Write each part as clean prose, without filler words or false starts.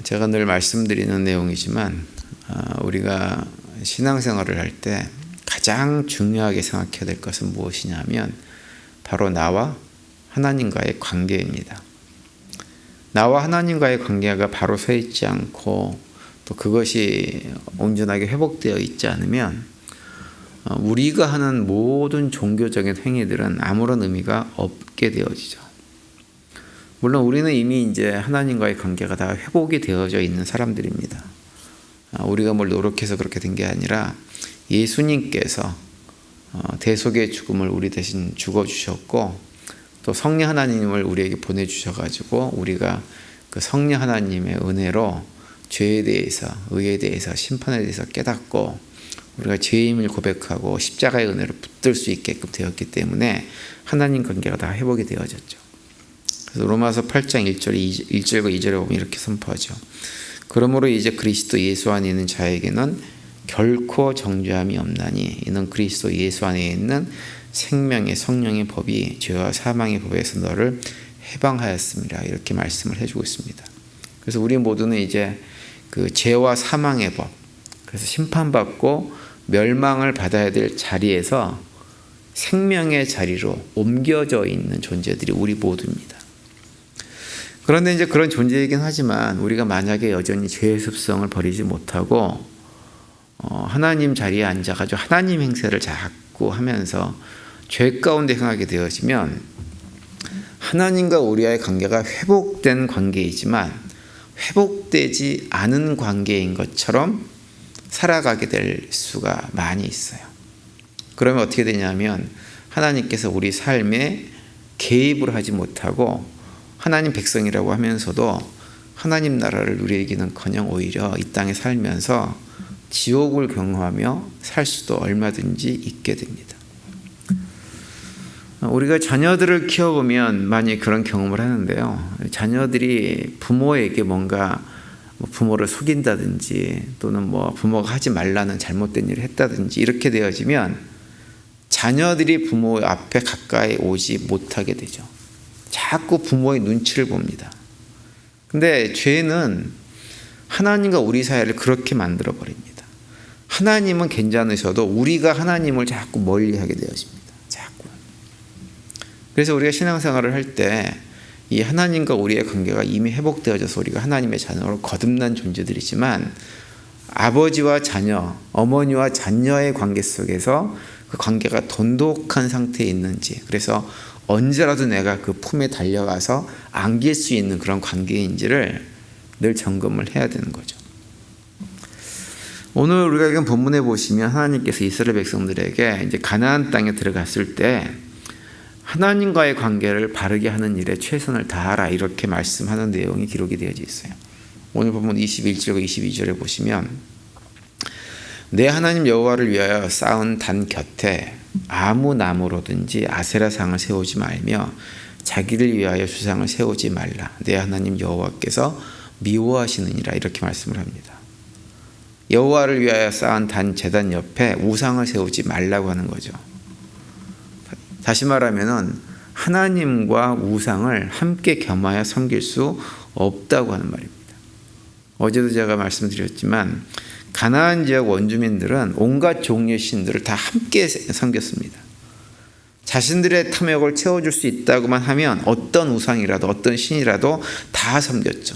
제가 늘 말씀드리는 내용이지만 우리가 신앙생활을 할 때 가장 중요하게 생각해야 될 것은 무엇이냐면 바로 나와 하나님과의 관계입니다. 나와 하나님과의 관계가 바로 서 있지 않고 또 그것이 온전하게 회복되어 있지 않으면 우리가 하는 모든 종교적인 행위들은 아무런 의미가 없게 되어지죠. 물론 우리는 이미 이제 하나님과의 관계가 다 회복이 되어져 있는 사람들입니다. 우리가 뭘 노력해서 그렇게 된 게 아니라 예수님께서 대속의 죽음을 우리 대신 죽어주셨고 또 성령 하나님을 우리에게 보내주셔가지고 우리가 그 성령 하나님의 은혜로 죄에 대해서, 의에 대해서, 심판에 대해서 깨닫고 우리가 죄임을 고백하고 십자가의 은혜로 붙들 수 있게끔 되었기 때문에 하나님 관계가 다 회복이 되어졌죠. 그래서 로마서 8장 1절과 2절에 보면 이렇게 선포하죠. 그러므로 이제 그리스도 예수 안에 있는 자에게는 결코 정죄함이 없나니 이는 그리스도 예수 안에 있는 생명의 성령의 법이 죄와 사망의 법에서 너를 해방하였습니다. 이렇게 말씀을 해주고 있습니다. 그래서 우리 모두는 이제 그 죄와 사망의 법, 그래서 심판받고 멸망을 받아야 될 자리에서 생명의 자리로 옮겨져 있는 존재들이 우리 모두입니다. 그런데 이제 그런 존재이긴 하지만 우리가 만약에 여전히 죄의 습성을 버리지 못하고 하나님 자리에 앉아가지고 하나님 행세를 자꾸 하면서 죄 가운데 행하게 되어지면 하나님과 우리와의 관계가 회복된 관계이지만 회복되지 않은 관계인 것처럼 살아가게 될 수가 많이 있어요. 그러면 어떻게 되냐면 하나님께서 우리 삶에 개입을 하지 못하고 하나님 백성이라고 하면서도 하나님 나라를 누리기는커녕 오히려 이 땅에 살면서 지옥을 경험하며 살 수도 얼마든지 있게 됩니다. 우리가 자녀들을 키워보면 많이 그런 경험을 하는데요. 자녀들이 부모에게 뭔가 부모를 속인다든지 또는 부모가 하지 말라는 잘못된 일을 했다든지 이렇게 되어지면 자녀들이 부모 앞에 가까이 오지 못하게 되죠. 자꾸 부모의 눈치를 봅니다. 근데 죄는 하나님과 우리 사이를 그렇게 만들어 버립니다. 하나님은 괜찮으셔도 우리가 하나님을 자꾸 멀리하게 되어집니다. 자꾸. 그래서 우리가 신앙생활을 할 때 이 하나님과 우리의 관계가 이미 회복되어져서 우리가 하나님의 자녀로 거듭난 존재들이지만 아버지와 자녀, 어머니와 자녀의 관계 속에서 그 관계가 돈독한 상태에 있는지, 그래서 언제라도 내가 그 품에 달려가서 안길 수 있는 그런 관계인지를 늘 점검을 해야 되는 거죠. 오늘 우리가 읽은 본문에 보시면 하나님께서 이스라엘 백성들에게 이제 가나안 땅에 들어갔을 때 하나님과의 관계를 바르게 하는 일에 최선을 다하라 이렇게 말씀하는 내용이 기록이 되어져 있어요. 오늘 본문 21절과 22절에 보시면 내 하나님 여호와를 위하여 쌓은 단 곁에 아무 나무로든지 아세라상을 세우지 말며 자기를 위하여 주상을 세우지 말라. 내 하나님 여호와께서 미워하시느니라 이렇게 말씀을 합니다. 여호와를 위하여 쌓은 단 제단 옆에 우상을 세우지 말라고 하는 거죠. 다시 말하면 하나님과 우상을 함께 겸하여 섬길 수 없다고 하는 말입니다. 어제도 제가 말씀드렸지만 가나안 지역 원주민들은 온갖 종류의 신들을 다 함께 섬겼습니다. 자신들의 탐욕을 채워줄 수 있다고만 하면 어떤 우상이라도 어떤 신이라도 다 섬겼죠.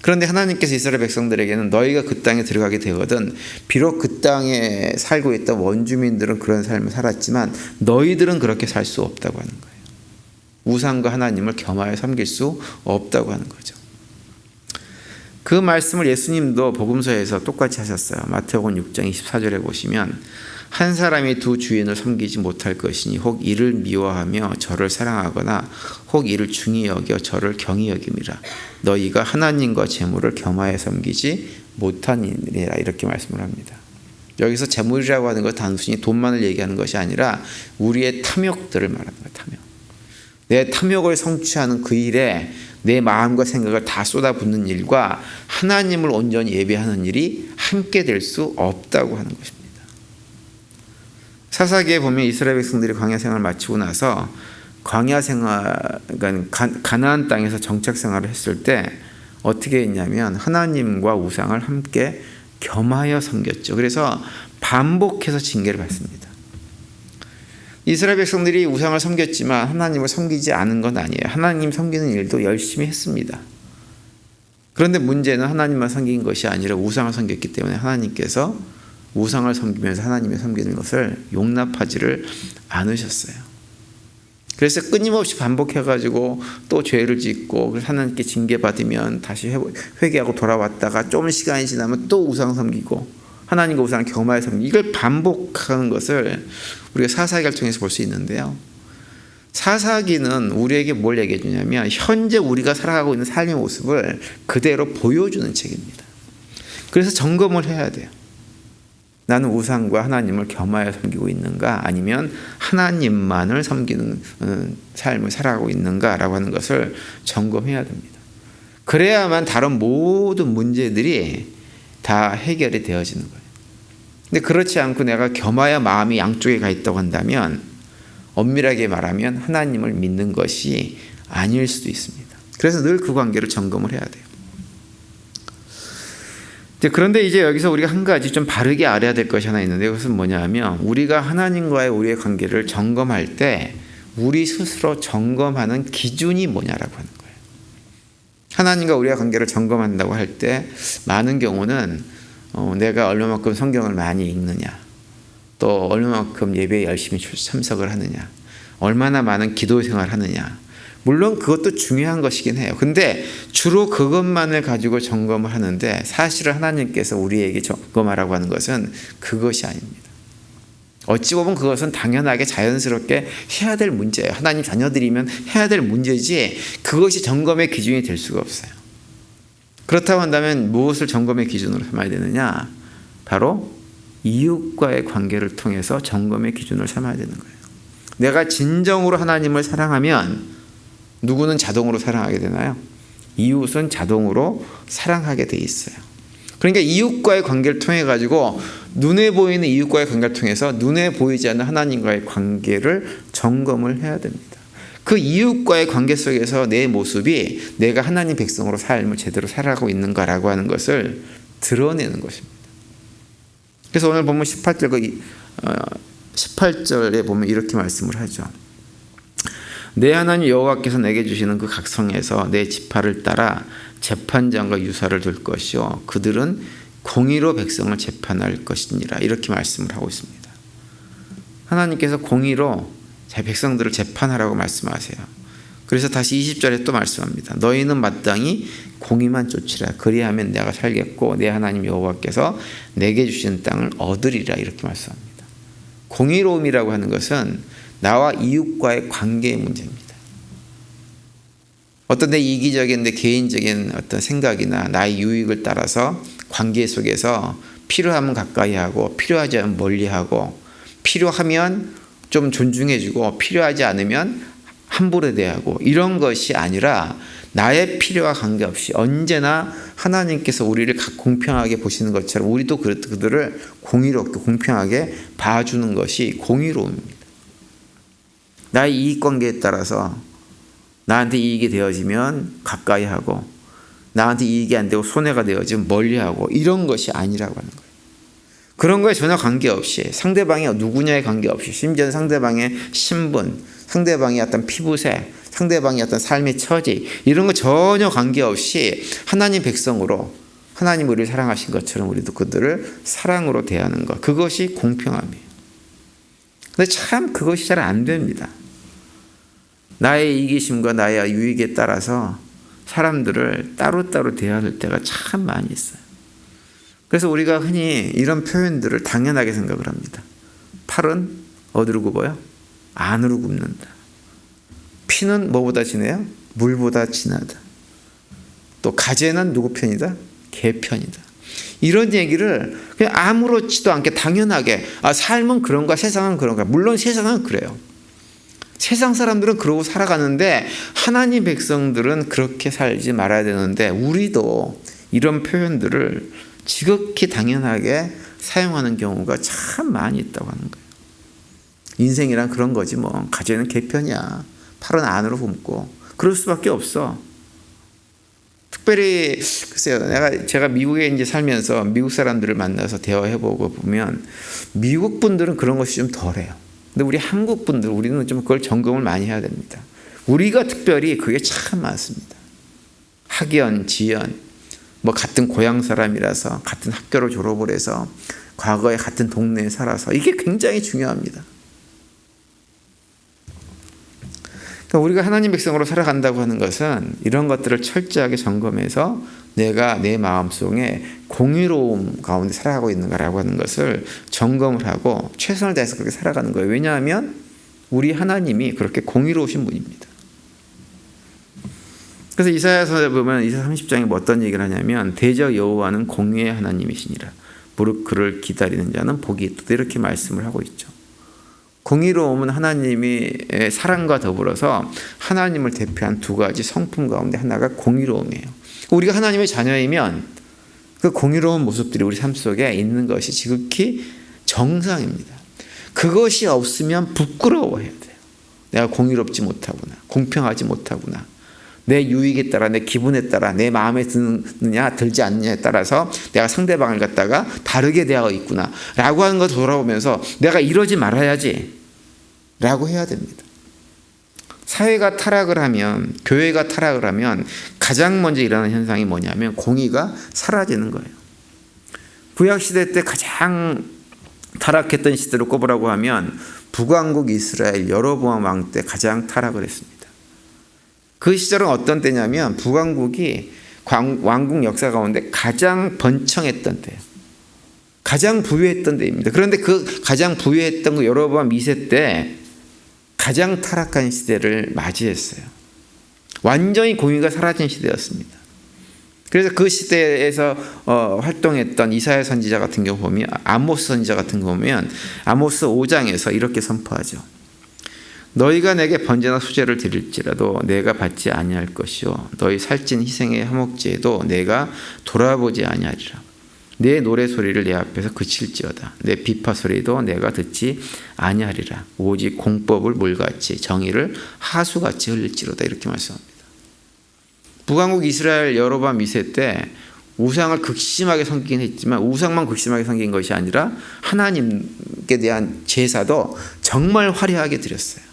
그런데 하나님께서 이스라엘 백성들에게는 너희가 그 땅에 들어가게 되거든 비록 그 땅에 살고 있던 원주민들은 그런 삶을 살았지만 너희들은 그렇게 살 수 없다고 하는 거예요. 우상과 하나님을 겸하여 섬길 수 없다고 하는 거죠. 그 말씀을 예수님도 복음서에서 똑같이 하셨어요. 마태복음 6장 24절에 보시면 한 사람이 두 주인을 섬기지 못할 것이니 혹 이를 미워하며 저를 사랑하거나 혹 이를 중히 여겨 저를 경히 여김이라. 너희가 하나님과 재물을 겸하여 섬기지 못하니라 이렇게 말씀을 합니다. 여기서 재물이라고 하는 것 단순히 돈만을 얘기하는 것이 아니라 우리의 탐욕들을 말하는 거예요. 탐욕. 내 탐욕을 성취하는 그 일에 내 마음과 생각을 다 쏟아붓는 일과 하나님을 온전히 예배하는 일이 함께 될 수 없다고 하는 것입니다. 사사기에 보면 이스라엘 백성들이 광야 생활을 마치고 나서 광야 생활, 그러니까 가나안 땅에서 정착 생활을 했을 때 어떻게 했냐면 하나님과 우상을 함께 겸하여 섬겼죠. 그래서 반복해서 징계를 받습니다. 이스라엘 백성들이 우상을 섬겼지만 하나님을 섬기지 않은 건 아니에요. 하나님 섬기는 일도 열심히 했습니다. 그런데 문제는 하나님만 섬긴 것이 아니라 우상을 섬겼기 때문에 하나님께서 우상을 섬기면서 하나님의 섬기는 것을 용납하지를 않으셨어요. 그래서 끊임없이 반복해가지고 또 죄를 짓고 하나님께 징계받으면 다시 회개하고 돌아왔다가 좀 시간이 지나면 또 우상 섬기고 하나님과 우상을 겸하여 섬기고 이걸 반복하는 것을 우리가 사사기를 통해서 볼 수 있는데요. 사사기는 우리에게 뭘 얘기해 주냐면 현재 우리가 살아가고 있는 삶의 모습을 그대로 보여주는 책입니다. 그래서 점검을 해야 돼요. 나는 우상과 하나님을 겸하여 섬기고 있는가 아니면 하나님만을 섬기는 삶을 살아가고 있는가라고 하는 것을 점검해야 됩니다. 그래야만 다른 모든 문제들이 다 해결이 되어지는 거예요. 근데 그렇지 않고 내가 겸하여 마음이 양쪽에 가 있다고 한다면 엄밀하게 말하면 하나님을 믿는 것이 아닐 수도 있습니다. 그래서 늘 그 관계를 점검을 해야 돼요. 그런데 이제 여기서 우리가 한 가지 좀 바르게 알아야 될 것이 하나 있는데 그것은 뭐냐면 우리가 하나님과의 우리의 관계를 점검할 때 우리 스스로 점검하는 기준이 뭐냐라고 하는 거예요. 하나님과 우리의 관계를 점검한다고 할 때 많은 경우는 내가 얼마만큼 성경을 많이 읽느냐, 또 얼마만큼 예배에 열심히 참석을 하느냐, 얼마나 많은 기도 생활을 하느냐. 물론 그것도 중요한 것이긴 해요. 근데 주로 그것만을 가지고 점검을 하는데 사실은 하나님께서 우리에게 점검하라고 하는 것은 그것이 아닙니다. 어찌 보면 그것은 당연하게 자연스럽게 해야 될 문제예요. 하나님 자녀들이면 해야 될 문제지 그것이 점검의 기준이 될 수가 없어요. 그렇다고 한다면 무엇을 점검의 기준으로 삼아야 되느냐? 바로 이웃과의 관계를 통해서 점검의 기준을 삼아야 되는 거예요. 내가 진정으로 하나님을 사랑하면 누구는 자동으로 사랑하게 되나요? 이웃은 자동으로 사랑하게 돼 있어요. 그러니까 이웃과의 관계를 통해 가지고 눈에 보이는 이웃과의 관계를 통해서 눈에 보이지 않는 하나님과의 관계를 점검을 해야 됩니다. 그 이웃과의 관계 속에서 내 모습이 내가 하나님 백성으로 삶을 제대로 살아가고 있는가라고 하는 것을 드러내는 것입니다. 그래서 오늘 보면 18절에 보면 이렇게 말씀을 하죠. 내 하나님 여호와께서 내게 주시는 그 각성에서 내 지파를 따라 재판장과 유사를 둘 것이요 그들은 공의로 백성을 재판할 것이니라 이렇게 말씀을 하고 있습니다. 하나님께서 공의로 제 백성들을 재판하라고 말씀하세요. 그래서 다시 20절에 또 말씀합니다. 너희는 마땅히 공의만 쫓으라. 그리하면 내가 살겠고 내 하나님 여호와께서 내게 주시는 땅을 얻으리라 이렇게 말씀합니다. 공의로움이라고 하는 것은 나와 이웃과의 관계의 문제입니다. 어떤 내 이기적인 내 개인적인 어떤 생각이나 나의 유익을 따라서 관계 속에서 필요하면 가까이 하고 필요하지 않으면 멀리하고 필요하면 좀 존중해주고 필요하지 않으면 함부로 대하고 이런 것이 아니라 나의 필요와 관계없이 언제나 하나님께서 우리를 공평하게 보시는 것처럼 우리도 그들을 공의롭게 공평하게 봐주는 것이 공의로움입니다. 나의 이익관계에 따라서 나한테 이익이 되어지면 가까이 하고 나한테 이익이 안 되고 손해가 되어지면 멀리하고 이런 것이 아니라고 하는 거예요. 그런 거에 전혀 관계없이 상대방이 누구냐에 관계없이 심지어는 상대방의 신분, 상대방의 어떤 피부색, 상대방의 어떤 삶의 처지 이런 거 전혀 관계없이 하나님 백성으로 하나님 우리를 사랑하신 것처럼 우리도 그들을 사랑으로 대하는 것 그것이 공평함이에요. 근데 참 그것이 잘 안 됩니다. 나의 이기심과 나의 유익에 따라서 사람들을 따로따로 대할 때가 참 많이 있어요. 그래서 우리가 흔히 이런 표현들을 당연하게 생각을 합니다. 팔은 어디로 굽어요? 안으로 굽는다. 피는 뭐보다 진해요? 물보다 진하다. 또 가재는 누구 편이다? 개 편이다. 이런 얘기를 그냥 아무렇지도 않게 당연하게 삶은 그런가 세상은 그런가. 물론 세상은 그래요. 세상 사람들은 그러고 살아가는데 하나님 백성들은 그렇게 살지 말아야 되는데 우리도 이런 표현들을 지극히 당연하게 사용하는 경우가 참 많이 있다고 하는 거예요. 인생이란 그런 거지 뭐. 가재는 개편이야. 팔은 안으로 굽고 그럴 수밖에 없어. 특별히 글쎄요, 제가 미국에 이제 살면서 미국 사람들을 만나서 대화해보고 보면 미국 분들은 그런 것이 좀 덜해요. 근데 우리 한국 분들, 우리는 좀 그걸 점검을 많이 해야 됩니다. 우리가 특별히 그게 참 많습니다. 학연, 지연, 뭐 같은 고향 사람이라서 같은 학교를 졸업을 해서 과거에 같은 동네에 살아서 이게 굉장히 중요합니다. 그러니까 우리가 하나님 백성으로 살아간다고 하는 것은 이런 것들을 철저하게 점검해서 내가 내 마음속에 공의로움 가운데 살아가고 있는가라고 하는 것을 점검을 하고 최선을 다해서 그렇게 살아가는 거예요. 왜냐하면 우리 하나님이 그렇게 공의로우신 분입니다. 그래서 이사야서에 보면 이사 30장에 뭐 어떤 얘기를 하냐면 대저 여호와는 공의의 하나님이시니라. 무릇 그를 기다리는 자는 복이 있도다. 이렇게 말씀을 하고 있죠. 공의로움은 하나님의 사랑과 더불어서 하나님을 대표한 두 가지 성품 가운데 하나가 공의로움이에요. 우리가 하나님의 자녀이면 그 공의로운 모습들이 우리 삶 속에 있는 것이 지극히 정상입니다. 그것이 없으면 부끄러워해야 돼요. 내가 공의롭지 못하구나. 공평하지 못하구나. 내 유익에 따라, 내 기분에 따라, 내 마음에 드느냐 들지 않느냐에 따라서 내가 상대방을 갖다가 다르게 대하고 있구나 라고 하는 걸 돌아보면서 내가 이러지 말아야지 라고 해야 됩니다. 사회가 타락을 하면, 교회가 타락을 하면 가장 먼저 일어나는 현상이 뭐냐면 공의가 사라지는 거예요. 구약시대 때 가장 타락했던 시대로 꼽으라고 하면 북왕국 이스라엘 여로보암 왕 때 가장 타락을 했습니다. 그 시절은 어떤 때냐면 북왕국이 왕국 역사 가운데 가장 번창했던 때예요. 가장 부유했던 때입니다. 그런데 그 가장 부유했던 그 여로보암 2세 때 가장 타락한 시대를 맞이했어요. 완전히 공의가 사라진 시대였습니다. 그래서 그 시대에서 활동했던 이사야 선지자 같은 경우 보면 아모스 선지자 같은 경우 보면 아모스 5장에서 이렇게 선포하죠. 너희가 내게 번제나 수제를 드릴지라도 내가 받지 아니할 것이요 너희 살찐 희생의 화목제에도 내가 돌아보지 아니하리라. 내 노래 소리를 내 앞에서 그칠지어다. 내 비파 소리도 내가 듣지 아니하리라. 오직 공법을 물같이 정의를 하수같이 흘릴지로다. 이렇게 말씀합니다. 북왕국 이스라엘 여로보암 2세 때 우상을 극심하게 섬기긴 했지만 우상만 극심하게 섬긴 것이 아니라 하나님께 대한 제사도 정말 화려하게 드렸어요.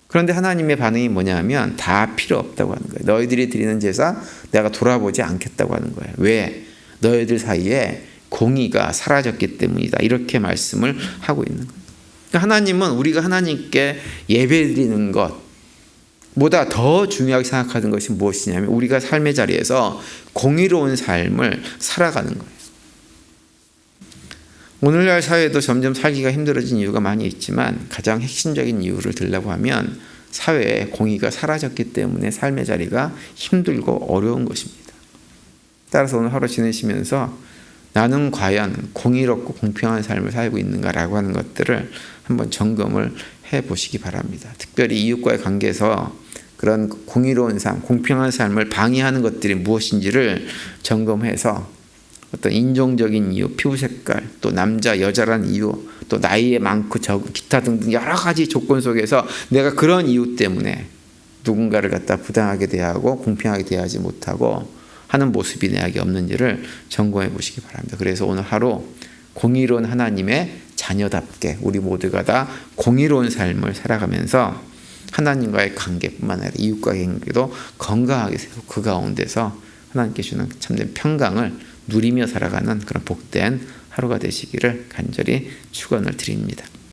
그런데 하나님의 반응이 뭐냐면 다 필요 없다고 하는 거예요. 너희들이 드리는 제사 내가 돌아보지 않겠다고 하는 거예요. 왜? 너희들 사이에 공의가 사라졌기 때문이다. 이렇게 말씀을 하고 있는 거예요. 그러니까 하나님은 우리가 하나님께 예배드리는 것보다 더 중요하게 생각하는 것이 무엇이냐면 우리가 삶의 자리에서 공의로운 삶을 살아가는 거예요. 오늘날 사회도 점점 살기가 힘들어진 이유가 많이 있지만 가장 핵심적인 이유를 들려고 하면 사회에 공의가 사라졌기 때문에 삶의 자리가 힘들고 어려운 것입니다. 따라서 오늘 하루 지내시면서 나는 과연 공의롭고 공평한 삶을 살고 있는가라고 하는 것들을 한번 점검을 해보시기 바랍니다. 특별히 이웃과의 관계에서 그런 공의로운 삶, 공평한 삶을 방해하는 것들이 무엇인지를 점검해서 어떤 인종적인 이유, 피부 색깔, 또 남자, 여자란 이유, 또 나이에 많고 적고 기타 등등 여러 가지 조건 속에서 내가 그런 이유 때문에 누군가를 갖다 부당하게 대하고 공평하게 대하지 못하고 하는 모습이 내게 없는지를 점검해 보시기 바랍니다. 그래서 오늘 하루 공의로운 하나님의 자녀답게 우리 모두가 다 공의로운 삶을 살아가면서 하나님과의 관계뿐만 아니라 이웃과의 관계도 건강하게 세우고 그 가운데서 하나님께 주는 참된 평강을 누리며 살아가는 그런 복된 하루가 되시기를 간절히 축원을 드립니다.